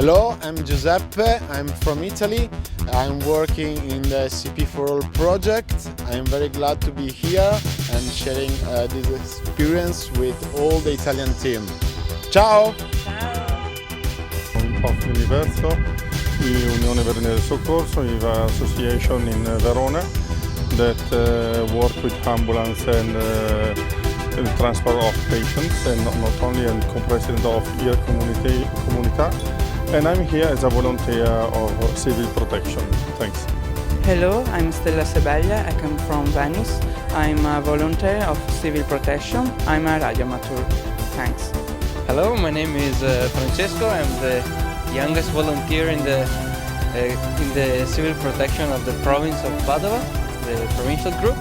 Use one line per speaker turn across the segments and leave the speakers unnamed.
Hello, I'm Giuseppe, I'm from Italy. I'm working in the CP4ALL project. I'm very glad to be here and sharing this experience with all the Italian team. Ciao!
Of Universo, Unione Veronese Soccorso, association in Verona that work with ambulance and transport of patients, and not only, and co-president of your comunità. And I'm here as a volunteer of civil protection. Thanks.
Hello, I'm Stella Sebaglia. I come from Venice. I'm a volunteer of civil protection. I'm a radio amateur. Thanks.
Hello, my name is Francesco. I'm the youngest volunteer in the civil protection of the province of Padova, the provincial group,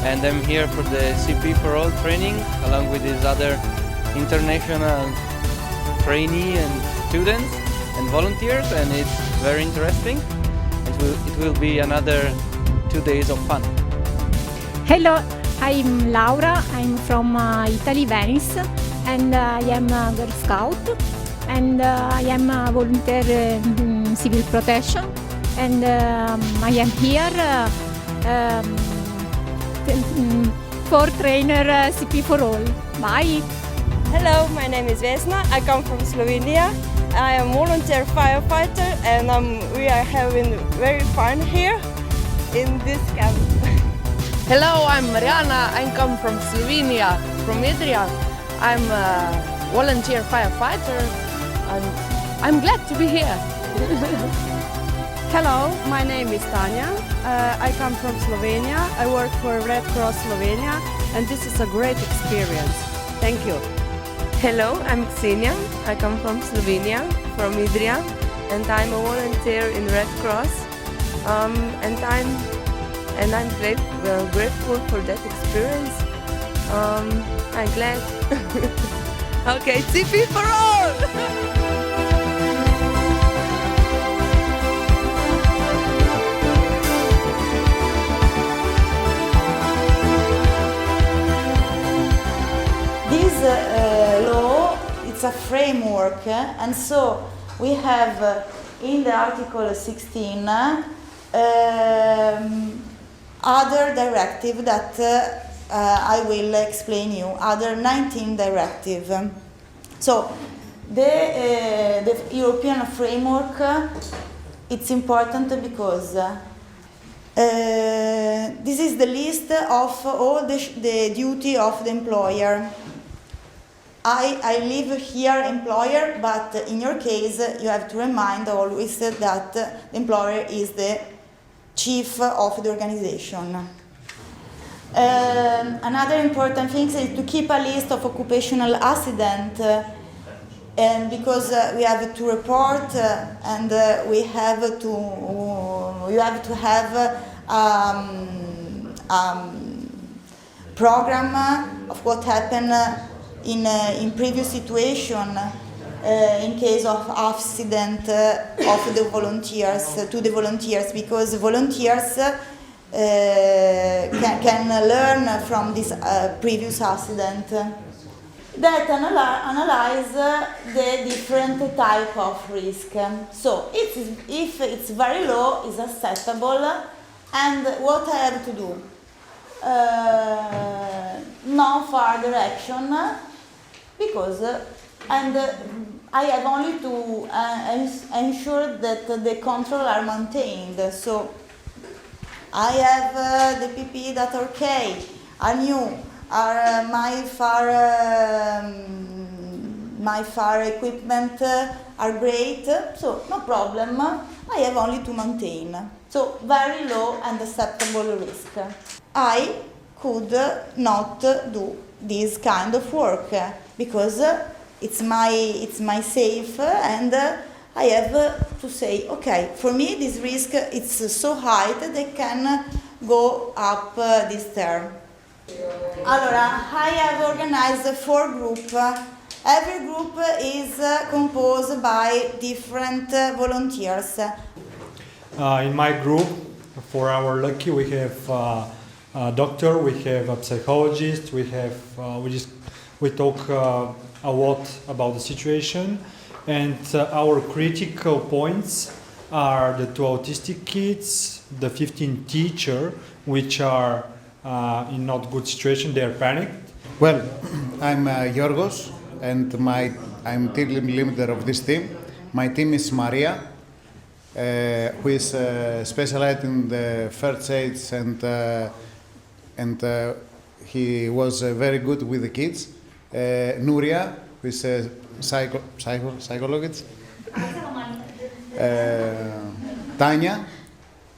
and I'm here for the CP4ALL training along with these other international trainees and students and volunteers, and it's very interesting. It will be another 2 days of fun.
Hello, I'm Laura. I'm from Italy, Venice, and I am a Girl Scout, and I am a volunteer in civil protection, and I am here for trainer CP4ALL. Bye!
Hello, my name is Vesna. I come from Slovenia. I am volunteer firefighter, and we are having very fun here in this camp.
Hello, I'm Mariana. I come from Slovenia, from Idria. I'm a volunteer firefighter, and I'm glad to be here.
Hello, my name is Tanya. I come from Slovenia. I work for Red Cross Slovenia, and this is a great experience. Thank you.
Hello, I'm Ksenia. I come from Slovenia, from Idria, and I'm a volunteer in Red Cross. And I'm grateful for that experience. I'm glad. Okay, CP4ALL!
Law, it's a framework, and so we have in the Article 16 other directive that I will explain you, other 19 directive. So the European framework, it's important because this is the list of all the duty of the employer. I live here employer, but in your case you have to remind always that the employer is the chief of the organization. Another important thing is to keep a list of occupational accident, and because we have to report and you have to have program of what happened in previous situation in case of accident of the volunteers, to the volunteers, because volunteers can learn from this previous accident. That analyze the different type of risk. So if it's very low, it's acceptable, and what I have to do? No further action, because I have only to ensure that the control are maintained. So I have the PPE that are okay, are new, are my fire equipment are great, so no problem. I have only to maintain. So very low and acceptable risk. I could not do this kind of work because it's my safe, and I have to say, okay, for me this risk it's so high that I can go up this term. Allora, I have organized 4 groups. Every group is composed by different volunteers.
In my group, for our lucky, we have a doctor, we have a psychologist, we talk a lot about the situation, And our critical points are the 2 autistic kids, the 15 teacher, which are in not good situation, they are panicked.
Well, I'm Yorgos, and I'm team leader of this team. My team is Maria, who is specialized in the first aids, and he was very good with the kids. Nuria, who is a psychologist. Tanya,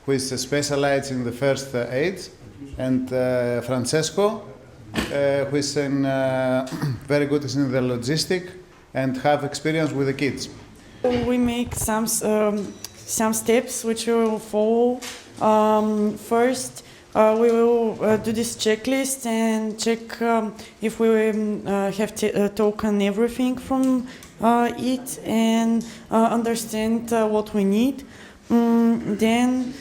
who is specialized in the first aids, and Francesco, who is very good in the logistic and have experience with the kids.
We make some steps which we will follow. First, we will do this checklist and check if we have taken everything from it and understand what we need. Then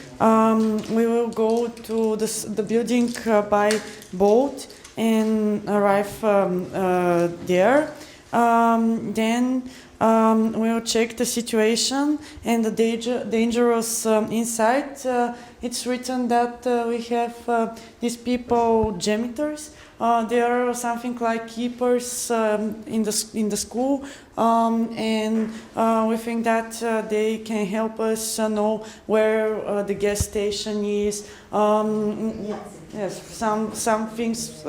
we will go to the building by boat and arrive there. Then we'll check the situation and the dangerous inside. It's written that we have these people janitors. They are something like keepers in the school, and we think that they can help us know where the gas station is. Yes, some things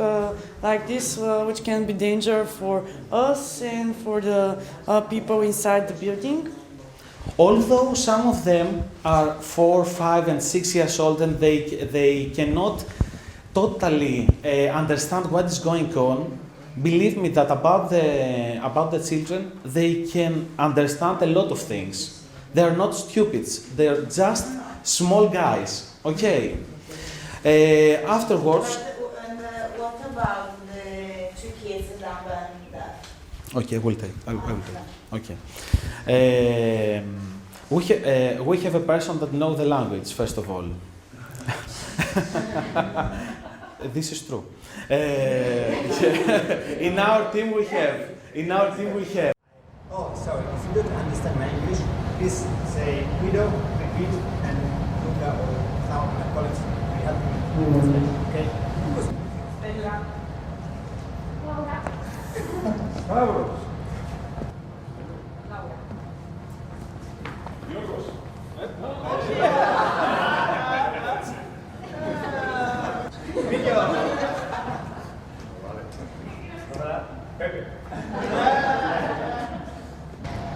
like this which can be danger for us and for the people inside the building.
Although some of them are 4, 5, and 6 years old and they cannot totally understand what is going on, believe me that about the children, they can understand a lot of things. They are not stupids, they are just small guys, okay? Afterwards...
And what about the 2 kids that
Okay, I will take. Okay. We have a person that knows the language, first of all. This is true. In our team we have.
Oh, sorry. If you don't understand my English, please say widow, repeat, and Luca or now my colleagues will help me. Okay?
Bravo.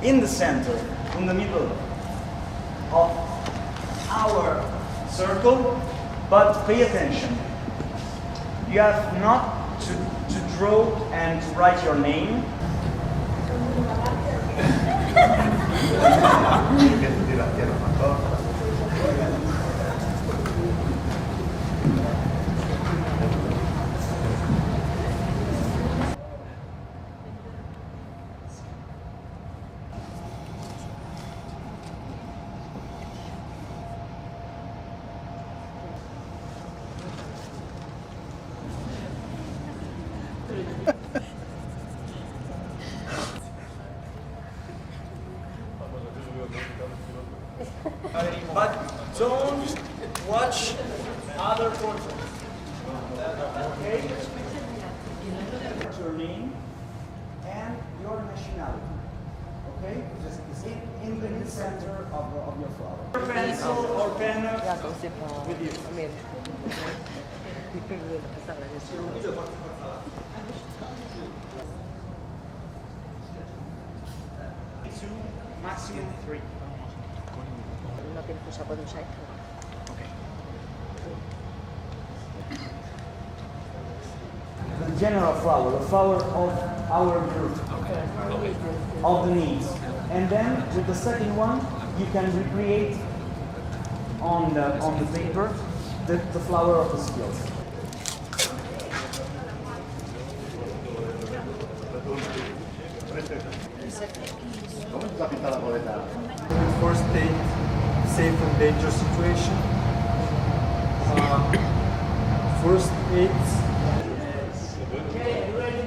In the center, in the middle of our circle, but pay attention. You have not to draw and to write your name. But don't watch other portraits. Okay? Your name and your nationality. Okay? Just in the center of your flower. Pencil or pen with you. Two, maximum 3. Okay. The general flower, the flower of our group, of the needs. And then with the second one, you can recreate on the paper the flower of the skills.
First aid, safe and dangerous situation. First aid.
Okay, ready?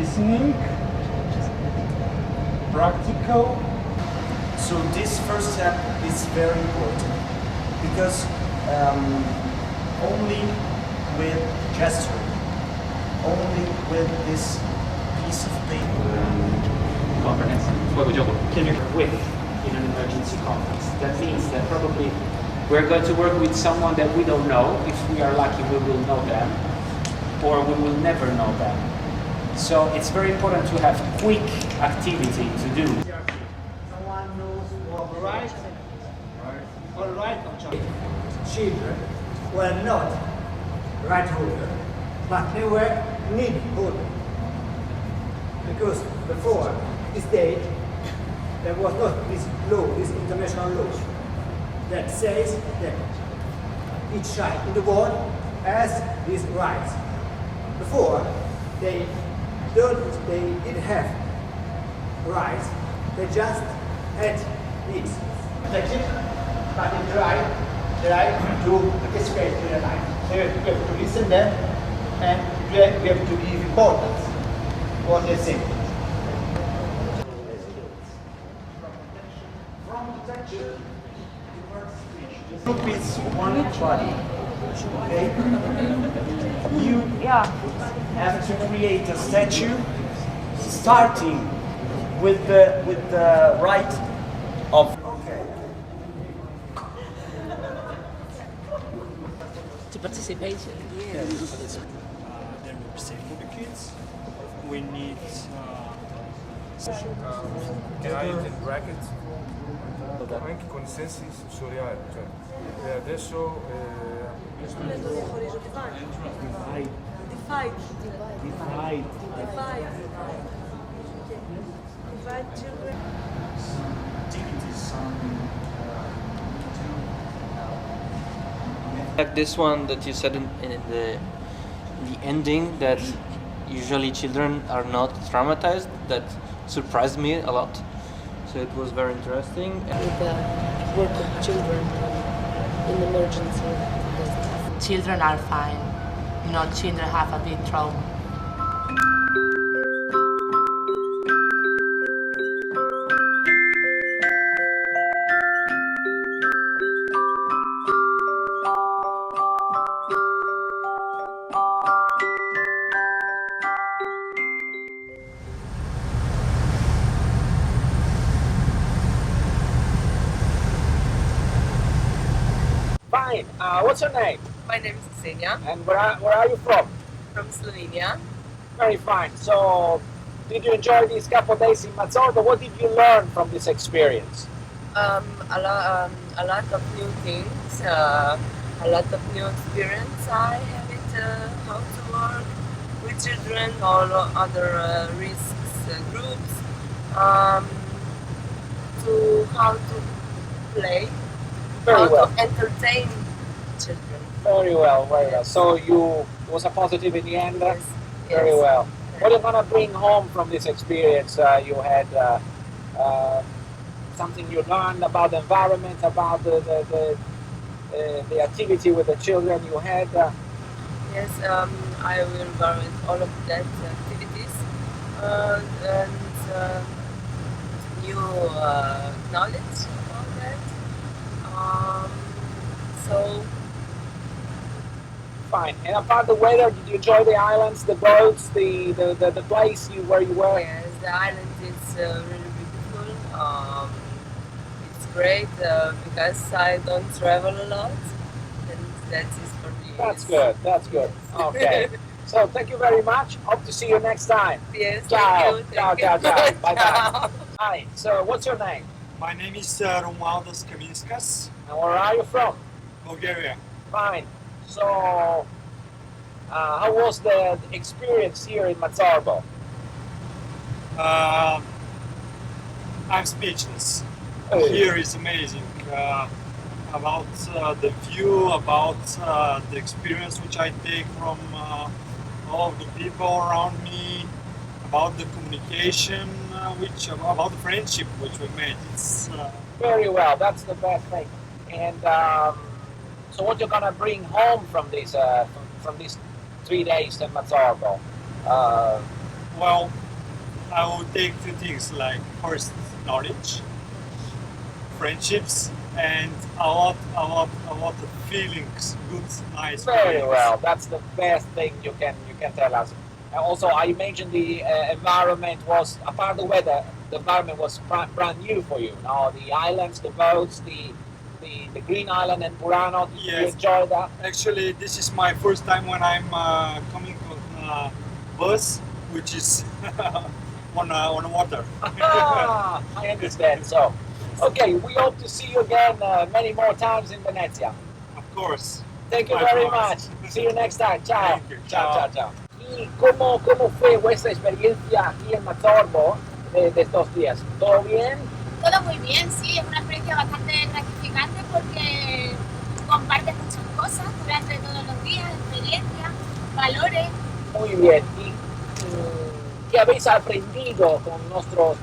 listening, practical. So this first step is very important because only with gesture, only with this piece of paper.
Comprehensive. Can you with in an emergency context? That means that probably we're going to work with someone that we don't know. If we are lucky, we will know them, or we will never know them. So it's very important to have quick activity to do.
Someone knows what right or right of child. Children were not right holder, but they were need holder. Because before this date, there was not this law, this international law, that says that each child in the world has these rights. Before, they didn't have rights, they just had needs. Protection, but the right to participate in their life. So we have to listen them and we have to give importance to what they say. Group is one body. Okay? You have to create a statue starting with the right of. Okay.
To participate.
Then we say for the kids, we need
in brackets anche con i sensi sensoriali, cioè e adesso
Like this one that you said in the ending, that usually children are not traumatized, that surprised me a lot. So it was very interesting.
With the work of children in emergency.
Children are fine. You know, children have a big trauma.
Fine. What's your name?
My name is Ksenia.
And where are you from?
From Slovenia.
Very fine. So, did you enjoy these couple of days in Mazzorba? What did you learn from this experience?
A lot of new things, a lot of new experience. I have it how to work with children or other risks groups, to how to play,
Very well.
to entertain children.
Very well, very well. So it was a positive in the end?
Yes.
Very
Yes.
well. What are you going to bring home from this experience? You had something you learned about the environment, about the activity with the children you had?
Yes, I will go with all of that activities and new knowledge about that. So
Fine. And apart the weather, did you enjoy the islands, the boats, the place where you were?
yes, the island is really beautiful. It's great because I don't travel a lot, and that is for me.
That's good. That's good. Okay. So thank you very much. Hope to see you next time.
Yes,
Ciao.
thank you.
Ciao, ciao, ciao. Bye bye.
Ciao.
Hi. So what's your name?
My name is Romualdas Kaminskas,
And where are you from?
Bulgaria.
Fine. So how was the experience here in Mazzarbo?
I'm speechless.
Oh.
Here is amazing. About the view, about the experience which I take from all of the people around me, about the communication, about the friendship which we made. It's
Very well. That's the best thing. And so what you're gonna bring home from this from these 3 days in Mazzarbo?
Well, I will take two things like first knowledge, friendships, and a lot of feelings, good, nice
Very
feelings.
well. That's the best thing you can tell us. Also, I imagine the environment was, apart the weather, the environment was brand new for you. No, the islands, the boats, the Green Island and Burano. Did you enjoy that?
Actually, this is my first time when I'm coming on a bus, which is on water.
Ah, I understand. So, okay, we hope to see you again many more times in Venezia.
Of course.
Thank you
I
very
promise.
much. See you next time. Ciao.
Thank you.
Chao, chao, chao. ¿Y cómo fue vuestra experiencia aquí en Mazzorbo de estos días? ¿Todo bien?
Todo muy bien, sí, es una experiencia bastante gratificante porque compartes muchas cosas durante todos los días, experiencias, valores.
Muy bien. ¿Y qué habéis aprendido con nuestros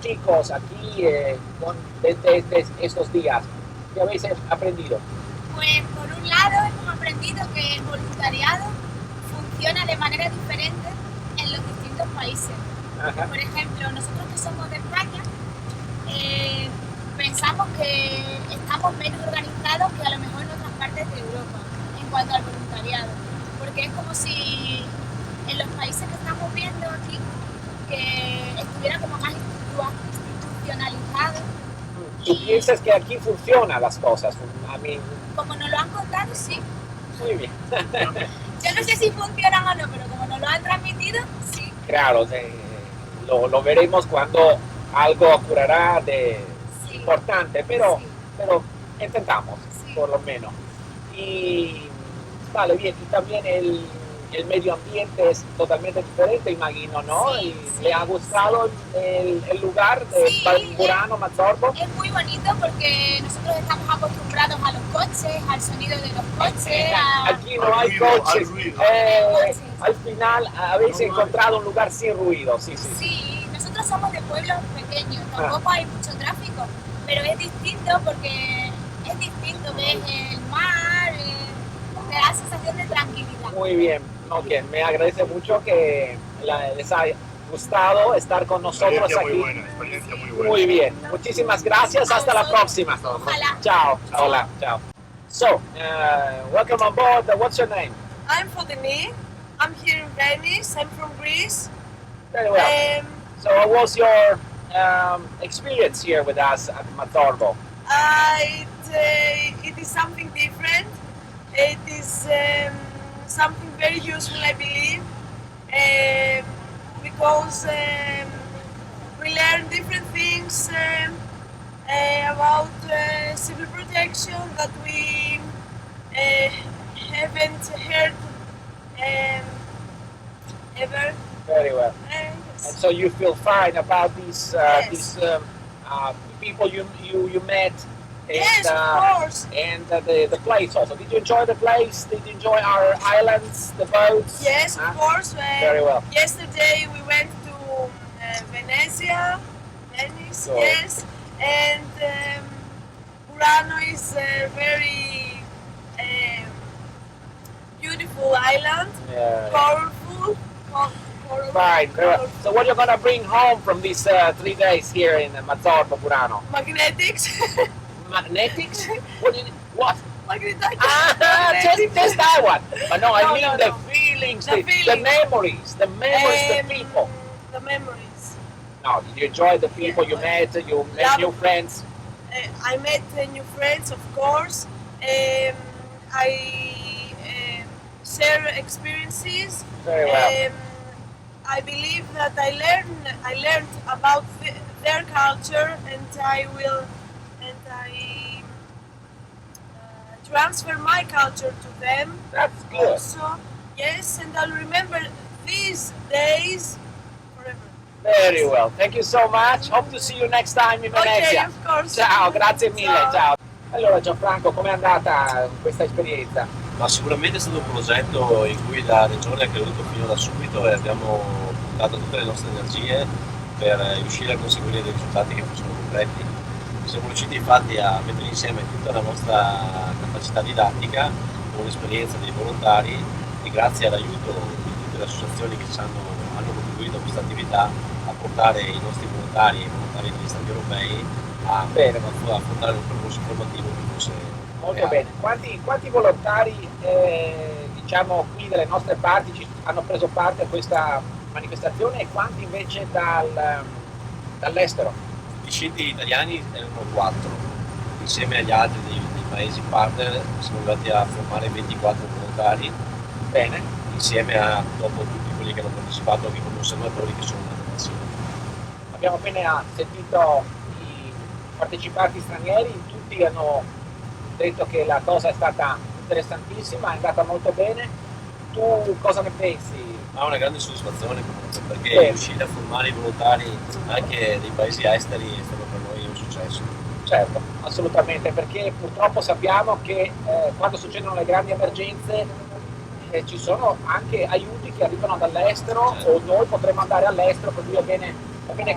chicos aquí desde estos días? ¿Qué habéis aprendido?
Pues por un lado hemos aprendido que el voluntariado funciona de manera diferente en los distintos países.
Ajá.
Por ejemplo, nosotros que somos de España, pensamos que estamos menos organizados que a lo mejor en otras partes de Europa en cuanto al voluntariado, porque es como si en los países que estamos viendo aquí que estuviera como más institucionalizado.
¿Tú piensas que aquí funcionan las cosas?
Como nos lo han contado, sí.
Muy bien.
Yo no sé si funcionan o no, pero como nos lo han transmitido, sí.
Claro, lo veremos cuando algo ocurrirá de importante, pero intentamos, por lo menos. Y vale, bien, y también el medio ambiente es totalmente diferente, imagino, ¿no?
Sí,
y le ha gustado el lugar de Burano, Mazzorbo.
Es muy bonito porque nosotros estamos acostumbrados a los coches, al sonido de los coches.
Aquí no hay coches. Al final habéis encontrado un lugar sin ruido, sí.
Sí, nosotros somos de pueblos pequeños, tampoco hay mucho tráfico, pero es distinto porque es distinto, ves el mar, te da sensación de tranquilidad.
Muy bien, ok, me agradece mucho que les haya gustado estar con nosotros aquí.
Experiencia muy buena.
Muy bien, muchísimas gracias, hasta la próxima.
Ojalá.
Chao, hola, chao. So, welcome on board, what's your name?
I'm Fodini. I'm here in Venice. I'm from Greece.
Very well. So what was your experience here with us at Mazzorbo?
It is something different. It is something very useful, I believe, because we learn different things about civil protection that we haven't heard ever.
Very well.
Yes.
And so you feel fine about these people you met? And,
Yes, of course.
And the place also. Did you enjoy the place? Did you enjoy our islands, the boats?
Yes, of course.
Very well.
Yesterday we went to Venezia, Venice,
Cool.
yes, and Burano is a very beautiful island,
Yeah.
colorful.
Fine. Very well. So what you're gonna bring home from these 3 days here in Mazzorbo, Burano?
Magnetics.
Magnetics? What?
Magnetics.
Just that one. But no, I
No,
mean
no,
the
no.
feelings,
The
the
feelings.
memories, the people.
The memories.
No, did you enjoy the people you met? You met
Yeah.
new friends?
I met new friends, of course. I share experiences.
Very well.
I believe that I learned about their culture, and I transfer my culture to them.
That's good.
Also, yes, and I'll remember these days forever.
Very well. Thank you so much. Hope to see you next time in Venezia.
Okay, of course.
Ciao, grazie mille.
Ciao.
Ciao. Allora Gianfranco, com'è andata questa esperienza?
Ma sicuramente è stato un progetto in cui la Regione ha creduto fino da subito e abbiamo dato tutte le nostre energie per riuscire a conseguire dei risultati che fossero concreti. Siamo riusciti infatti a mettere insieme tutta la nostra capacità didattica con l'esperienza dei volontari e grazie all'aiuto di tutte le associazioni che ci hanno hanno contribuito a questa attività a portare i nostri volontari e i volontari degli Stati europei a affrontare un percorso formativo che fosse
Molto
reale.
bene. Quanti volontari diciamo qui dalle nostre parti hanno preso parte a questa manifestazione e quanti invece dall'estero?
Gli scelti italiani erano 4, insieme agli altri dei paesi partner siamo arrivati a formare 24 volontari.
Bene.
Insieme a dopo tutti quelli che hanno partecipato anche come osservatori che sono nati insieme.
Abbiamo appena sentito i partecipanti stranieri, tutti hanno detto che la cosa è stata interessantissima, è andata molto bene. Tu cosa ne pensi?
Ha una grande soddisfazione comunque, perché riuscire a formare i volontari anche dei paesi esteri è stato per noi un successo.
Certo, assolutamente, perché purtroppo sappiamo che quando succedono le grandi emergenze ci sono anche aiuti che arrivano dall'estero o noi potremmo andare all'estero, per cui è bene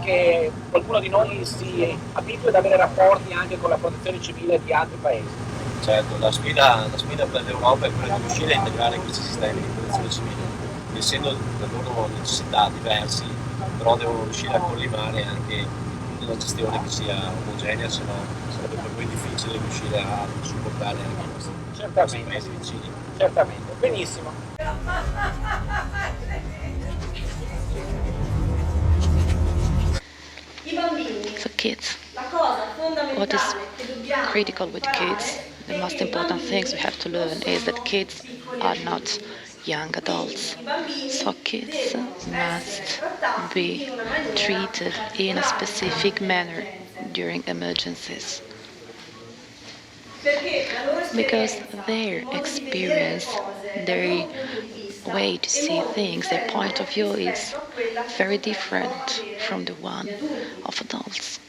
che qualcuno di noi si abitui ad avere rapporti anche con la protezione civile di altri paesi.
Certo, la sfida per l'Europa è quella di riuscire a integrare questi sistemi di protezione civile, essendo le loro necessità diversi, però devono riuscire a collimare anche una gestione che sia omogenea, se no sarebbe per noi difficile riuscire a supportare anche questi paesi vicini.
Certamente, benissimo.
For kids, what is critical with kids, the most important things we have to learn is that kids are not young adults. So kids must be treated in a specific manner during emergencies. Because their experience, their way to see things, their point of view is very different from the one of adults.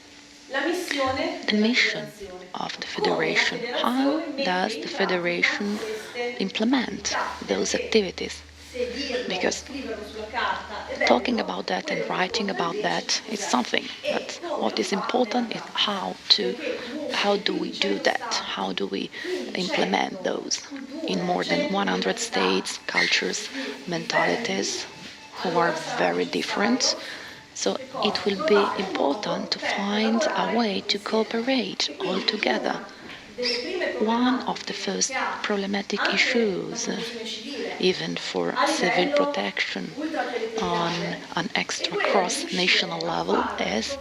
The mission of the Federation, how does the Federation implement those activities? Because talking about that and writing about that is something, but what is important is how do we do that? How do we implement those in more than 100 states, cultures, mentalities who are very different? So it will be important to find a way to cooperate all together. One of the first problematic issues, even for civil protection on an extra cross-national level, is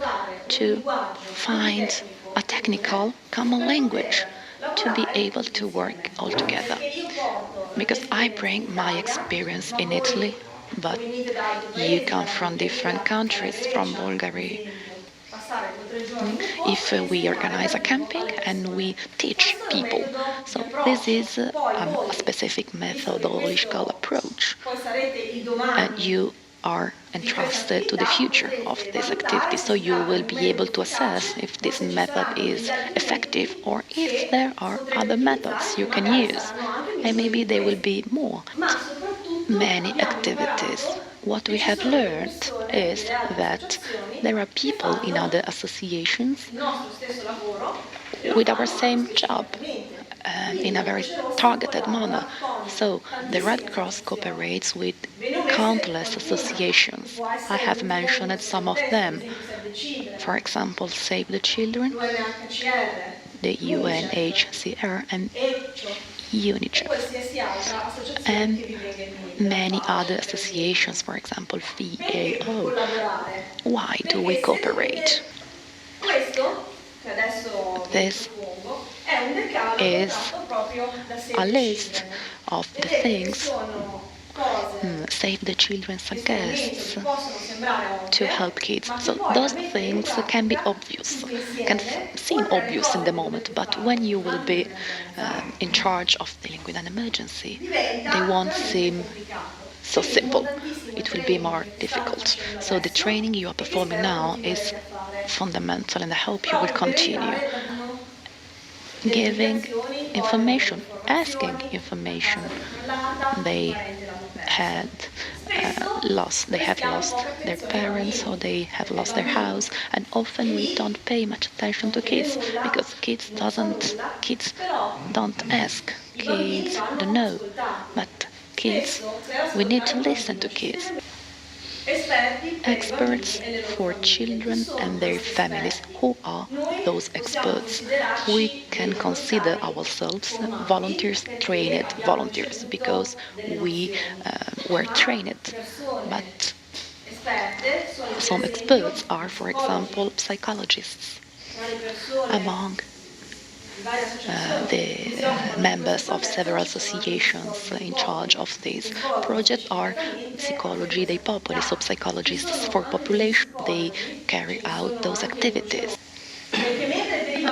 to find a technical common language to be able to work all together. Because I bring my experience in Italy, but you come from different countries, from Bulgaria. If we organize a camping and we teach people, so this is a specific methodological approach, and you are entrusted to the future of this activity, so you will be able to assess if this method is effective or if there are other methods you can use, and maybe there will be many activities. What we have learned is that there are people in other associations with our same job in a very targeted manner. So the Red Cross cooperates with countless associations. I have mentioned some of them. For example, Save the Children, the UNHCR and UNICEF, and many other associations, for example, VAO. Why do we cooperate? This is a list of the things Save the Children suggests to help kids. So those things can be obvious, can seem obvious in the moment, but when you will be in charge of dealing with an emergency, they won't seem so simple. It will be more difficult. So the training you are performing now is fundamental, and I hope you will continue giving information, asking information. They have lost their parents, or they have lost their house, and often we don't pay much attention to kids because kids don't ask, kids don't know, but kids, we need to listen to kids. Experts for children and their families. Who are those experts? We can consider ourselves volunteers, trained volunteers, because we were trained. But some experts are, for example, psychologists. Among the members of several associations in charge of this project are psychology dei popoli, so psychologists for population. They carry out those activities.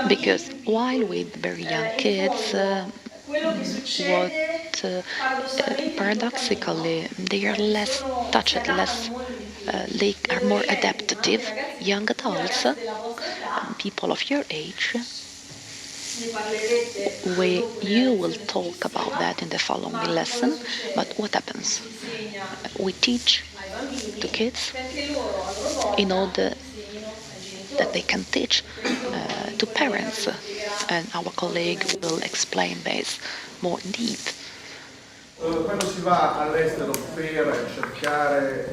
Because while with very young kids, paradoxically, they are less touched, they are more adaptive. Young adults, people of your age, you will talk about that in the following lesson. But what happens? We teach the kids in order that they can teach to parents, and our colleague will explain this more in depth.
Quando si va all'estero per cercare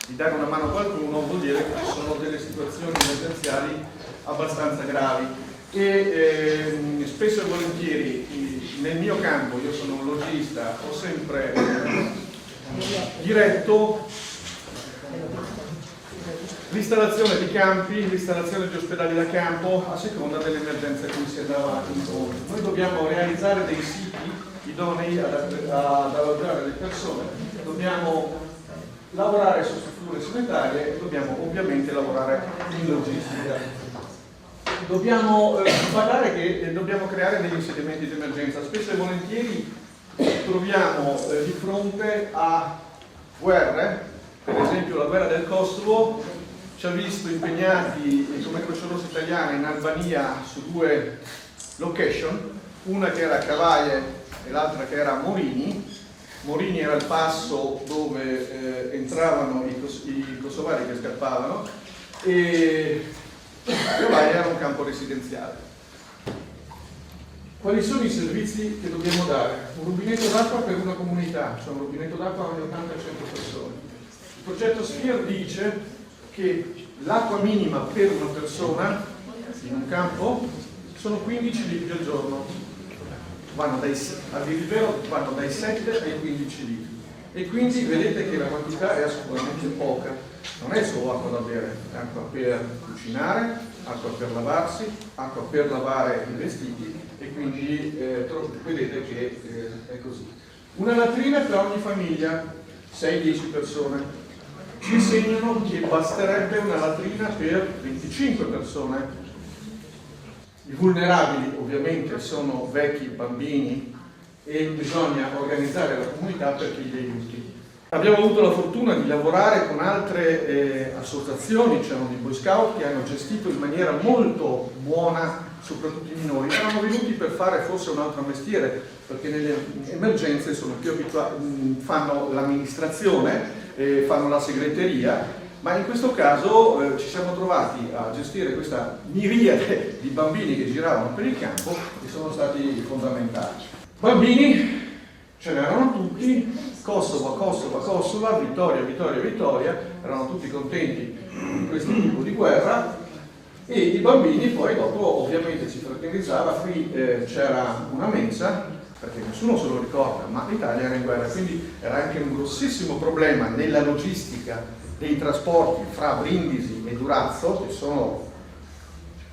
di dare una mano a qualcuno, vuol dire che ci sono delle situazioni emergenziali abbastanza gravi e spesso e volentieri nel mio campo, io sono un logista, ho sempre diretto l'installazione di campi, l'installazione di ospedali da campo a seconda delle emergenze a cui si andava incontro. Noi dobbiamo realizzare dei siti idonei ad alloggiare le persone, dobbiamo lavorare su strutture sanitarie e dobbiamo ovviamente lavorare in logistica. Dobbiamo parlare che dobbiamo creare degli insediamenti di emergenza. Spesso e volentieri troviamo di fronte a guerre, per esempio la guerra del Kosovo ci ha visto impegnati come Croce Rossa Italiana in Albania su 2 location, una che era a Cavaie e l'altra che era a Morini. Morini era il passo dove entravano i kosovari che scappavano e Cavaie era un campo residenziale. Quali sono i servizi che dobbiamo dare? Un rubinetto d'acqua per una comunità, cioè un rubinetto d'acqua ogni 80-100 persone. Il progetto SPHERE dice che l'acqua minima per una persona in un campo sono 15 litri al giorno, a dire il vero vanno dai 7 ai 15 litri e quindi vedete che la quantità è assolutamente poca. Non è solo acqua da bere, è acqua per cucinare, acqua per lavarsi, acqua per lavare i vestiti e quindi vedete che è così. Una latrina per ogni famiglia, 6-10 persone. Ci insegnano che basterebbe una latrina per 25 persone. I vulnerabili ovviamente sono vecchi, bambini e bisogna organizzare la comunità per chi li aiuti. Abbiamo avuto la fortuna di lavorare con altre associazioni, c'erano i Boy Scout che hanno gestito in maniera molto buona soprattutto i minori. Erano venuti per fare forse un altro mestiere, perché nelle emergenze sono più abituati, fanno l'amministrazione, fanno la segreteria, ma in questo caso ci siamo trovati a gestire questa miriade di bambini che giravano per il campo e sono stati fondamentali. Bambini ce n'erano tutti, Kosovo, Vittoria, erano tutti contenti di questo tipo di guerra e i bambini poi dopo ovviamente si fraternizzava, qui c'era una mensa, perché nessuno se lo ricorda, ma l'Italia era in guerra, quindi era anche un grossissimo problema nella logistica dei trasporti fra Brindisi e Durazzo, che sono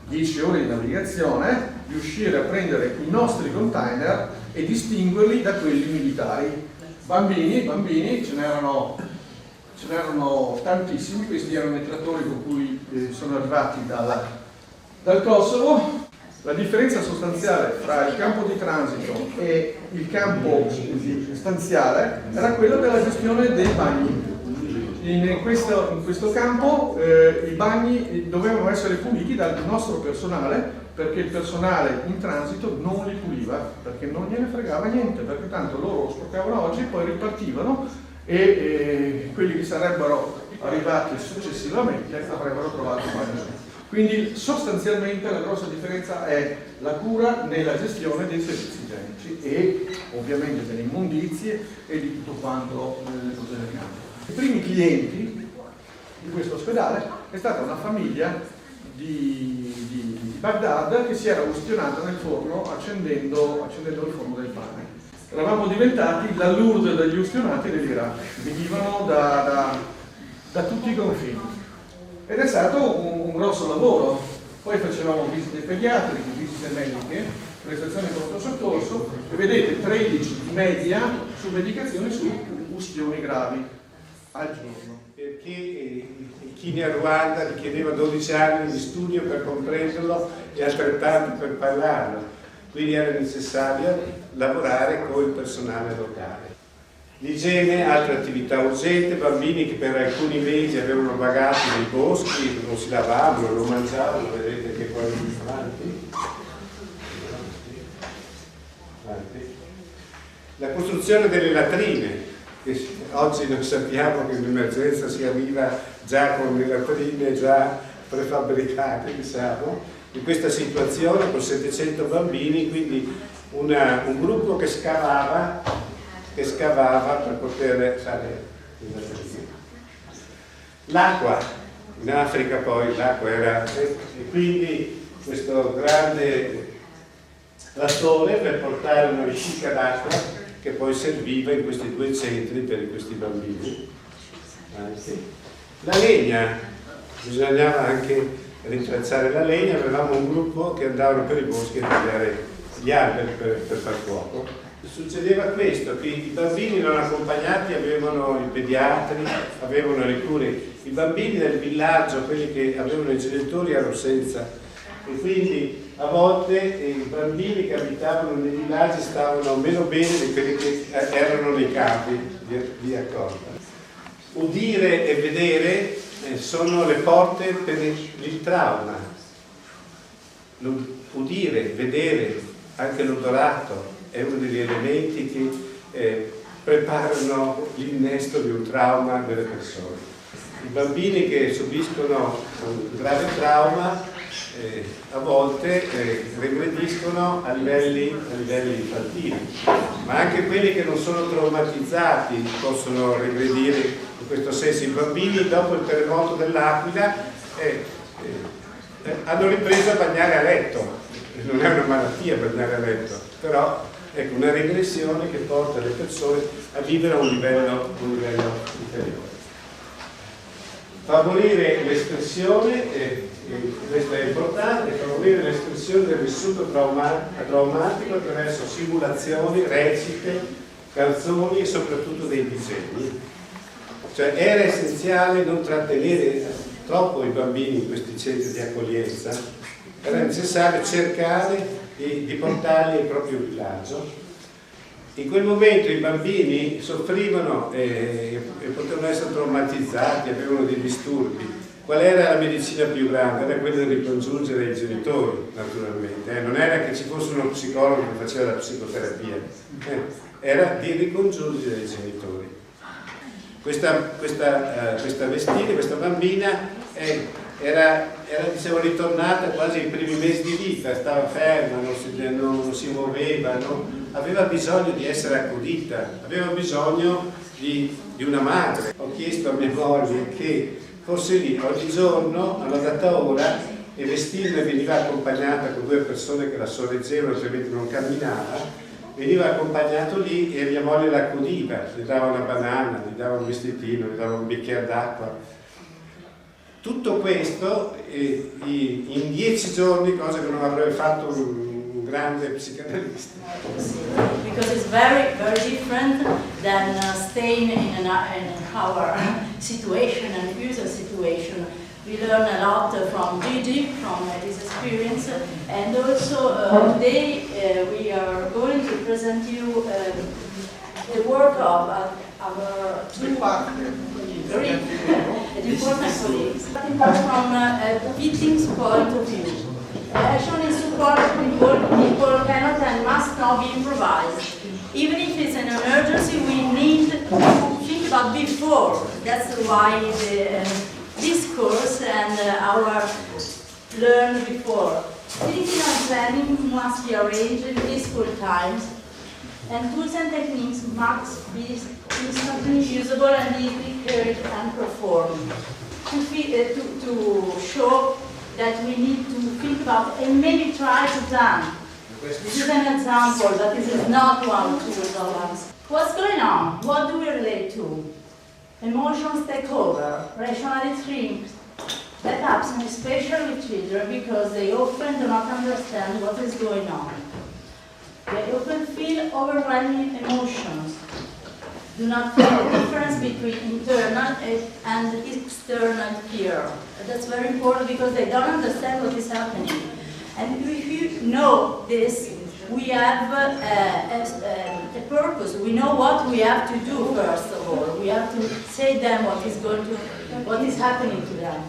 10 ore di navigazione, riuscire a prendere i nostri container e distinguerli da quelli militari. Bambini, ce n'erano tantissimi, questi erano i trattori con cui sono arrivati dal Kosovo. La differenza sostanziale fra il campo di transito e il campo stanziale era quella della gestione dei bagni. In questo campo i bagni dovevano essere puliti dal nostro personale, perché il personale in transito non li puliva, perché non gliene fregava niente, perché tanto loro lo sporcavano oggi, poi ripartivano e quelli che sarebbero arrivati successivamente avrebbero trovato il bagno. Quindi sostanzialmente la grossa differenza è la cura nella gestione dei servizi igienici e ovviamente delle immondizie e di tutto quanto nelle cose del campo. I primi clienti di questo ospedale è stata una famiglia di Baghdad che si era ustionata nel forno accendendo il forno del pane. Eravamo diventati la Lourdes degli ustionati dell'Iraq, venivano da tutti i confini. Ed è stato un grosso lavoro. Poi facevamo visite pediatriche, visite mediche, prestazioni di pronto soccorso e vedete 13 di media su medicazioni su ustioni gravi al giorno.
Perché chi in Ruanda richiedeva 12 anni di studio per comprenderlo e altrettanti per parlarlo, quindi era necessario lavorare con il personale locale. L'igiene, altra attività urgente, bambini che per alcuni mesi avevano vagato nei boschi, non si lavavano, non mangiavano, vedete che poi avanti. La costruzione delle latrine, che oggi noi sappiamo che in emergenza si arriva già con le latrine già prefabbricate, diciamo, in questa situazione con 700 bambini, quindi un gruppo che scavava per poter fare le latrine. L'acqua, in Africa poi l'acqua era, e quindi questo grande trattore per portare una vescica d'acqua che poi serviva in questi due centri per questi bambini. La legna, bisognava anche rintracciare la legna, avevamo un gruppo che andavano per i boschi a tagliare gli alberi per far fuoco. Succedeva questo, che i bambini non accompagnati avevano i pediatri, avevano le cure, i bambini del villaggio, quelli che avevano i genitori erano senza, e quindi a volte i bambini che abitavano nei villaggi stavano meno bene di quelli che erano nei campi di accolta. Udire e vedere sono le porte per il trauma. Udire, vedere, anche l'odorato è uno degli elementi che preparano l'innesto di un trauma delle persone. I bambini che subiscono un grave trauma a volte regrediscono a livelli infantili, ma anche quelli che non sono traumatizzati possono regredire in questo senso. I bambini dopo il terremoto dell'Aquila hanno ripreso a bagnare a letto, non è una malattia bagnare a letto, però ecco una regressione che porta le persone a vivere a un livello inferiore. Favorire l'espressione, questo è importante, favorire l'espressione del vissuto traumatico attraverso simulazioni, recite, canzoni e soprattutto dei disegni. Cioè era essenziale non trattenere troppo i bambini in questi centri di accoglienza, era necessario cercare di portarli al proprio villaggio. In quel momento i bambini soffrivano e potevano essere traumatizzati, avevano dei disturbi. Qual era la medicina più grande? Era quella di ricongiungere i genitori, naturalmente. Non era che ci fosse uno psicologo che faceva la psicoterapia, era di ricongiungere i genitori. Questa Vestine, questa bambina, era diciamo, ritornata quasi ai primi mesi di vita, stava ferma, non si muoveva, aveva bisogno di essere accudita, aveva bisogno di una madre. Ho chiesto a mia moglie che fosse lì ogni giorno, alla data ora, e Vestine veniva accompagnata con due persone che la sorreggevano, altrimenti non camminava, veniva accompagnato lì e mia moglie l'accudiva, gli dava una banana, gli dava un vestitino, gli dava un bicchiere d'acqua. Tutto questo in 10 giorni, cosa che non avrebbe fatto un grande psicanalista.
Because it's very, very different than staying in our situation and user situation. We learn a lot from Gigi, from his experience, and also today we are going to present you the work of our two very important colleagues. From a victim's point of view. Action in support of people cannot and must not be improvised. Even if it's an emergency, we need to think about before. That's why this course and our learn before. Thinking and planning must be arranged in peaceful times. and tools and techniques must be instantly usable and easily carried and performed. To show that we need to think about a many tries done. This is an example, but this is not one tool. What's going on? What do we relate to? Emotions take over, rationality shrinks. That happens especially with children because they often do not understand what is going on. They often feel overwhelming emotions, do not feel the difference between internal and external fear. That's very important because they don't understand what is happening. And if you know this, we have a purpose. We know what we have to do first of all. We have to say them what is happening to them.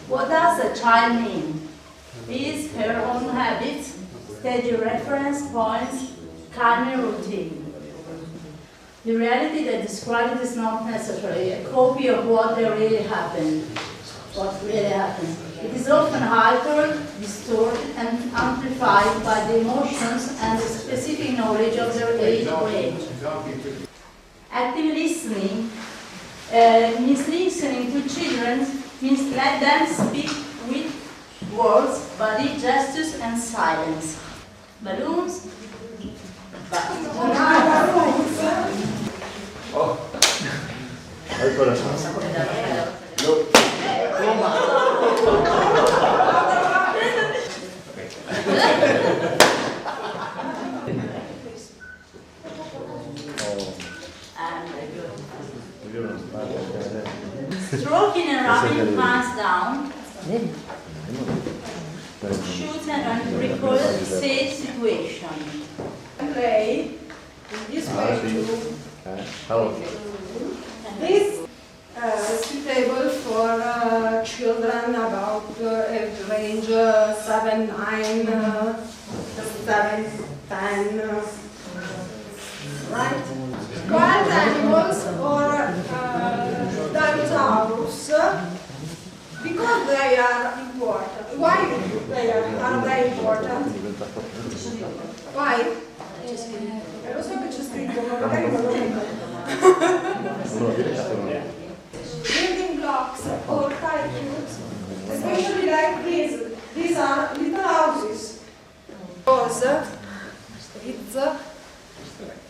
What does a child mean? His, her own habits, steady reference points, calming routine. The reality that described is not necessarily a copy of what really happened. It is often altered, distorted, and amplified by the emotions and the specific knowledge of their age or range. Active listening means listening to children, means let them speak with words, body, gestures, and silence. Balloons. Stroking and rubbing hands down. Shoot and recall safe situation.
Play this way too. This is suitable for children about age range 7, 9, 7, 10, right? Wild animals or dinosaurs, because they are important. Why are they important? Why? Lo so che c'è scritto, ma magari non lo vedo. Building blocks or tile cubes, especially like these. These are little houses. Because it's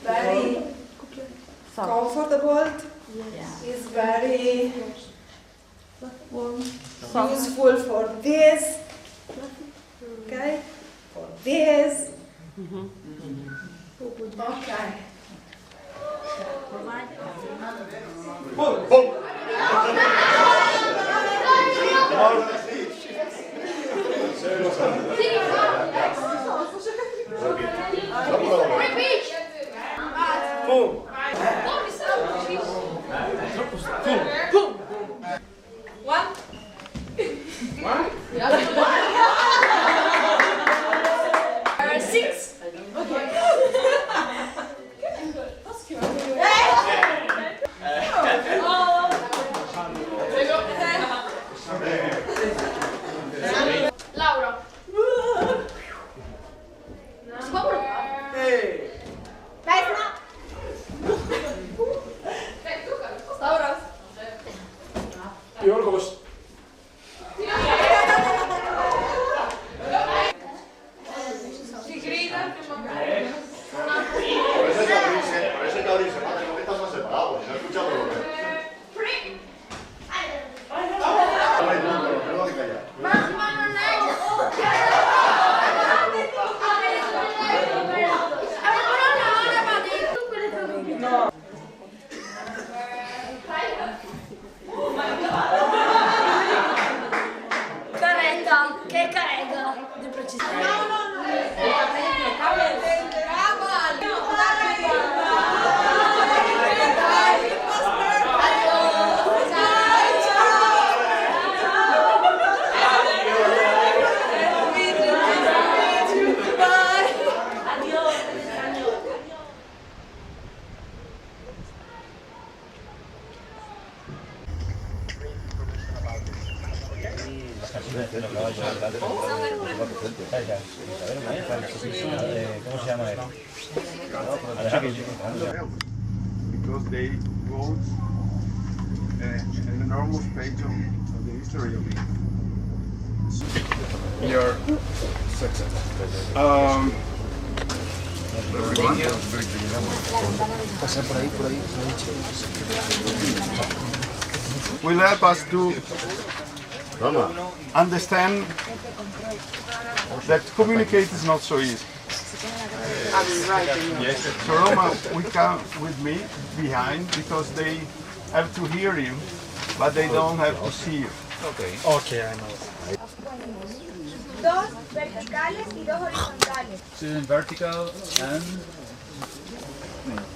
very comfortable, it's very useful for this, okay, for this. Okay.
Boom, boom. Boom.
One. Six. Okay.
Laura. Si può provare? Vesna. Stavros.
Yorgos.
Si grida.
Parece Taurisa, madre, ¿por qué estás más separado? Si no he escuchado lo que... Tengo que callar.
Caretta, che caretta di precisione.
Because they wrote an enormous page of the history of it. Your success. Will help us to understand that communicate is not so easy. Yes. So Roma will come with me behind because they have to hear you, but they don't have to see you. Okay.
Okay, I know.
Dos verticales y dos horizontales.
Vertical and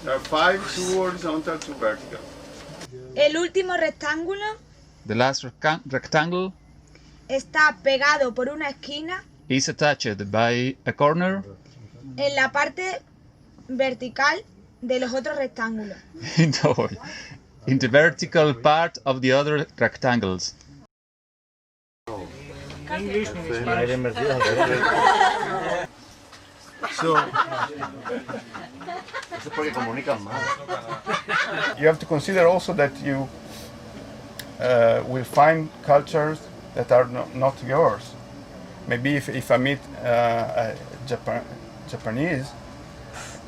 there are 5, 2 horizontal, 2 vertical.
El último rectángulo
The last rectangle
está pegado por una esquina
is attached by a corner
en la parte vertical de los otros rectángulos.
in the vertical part of the other rectangles.
English. So you have to consider also that you will find cultures that are not yours. Maybe if I meet a Japanese,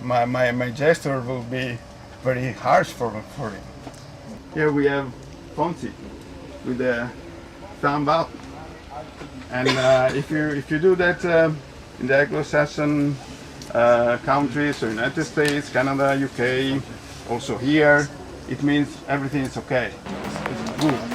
my gesture will be very harsh for him. Here we have Ponzi with a thumb up, and if you do that in the Anglo-Saxon countries, so United States, Canada, UK, also here, it means everything is okay. It's good.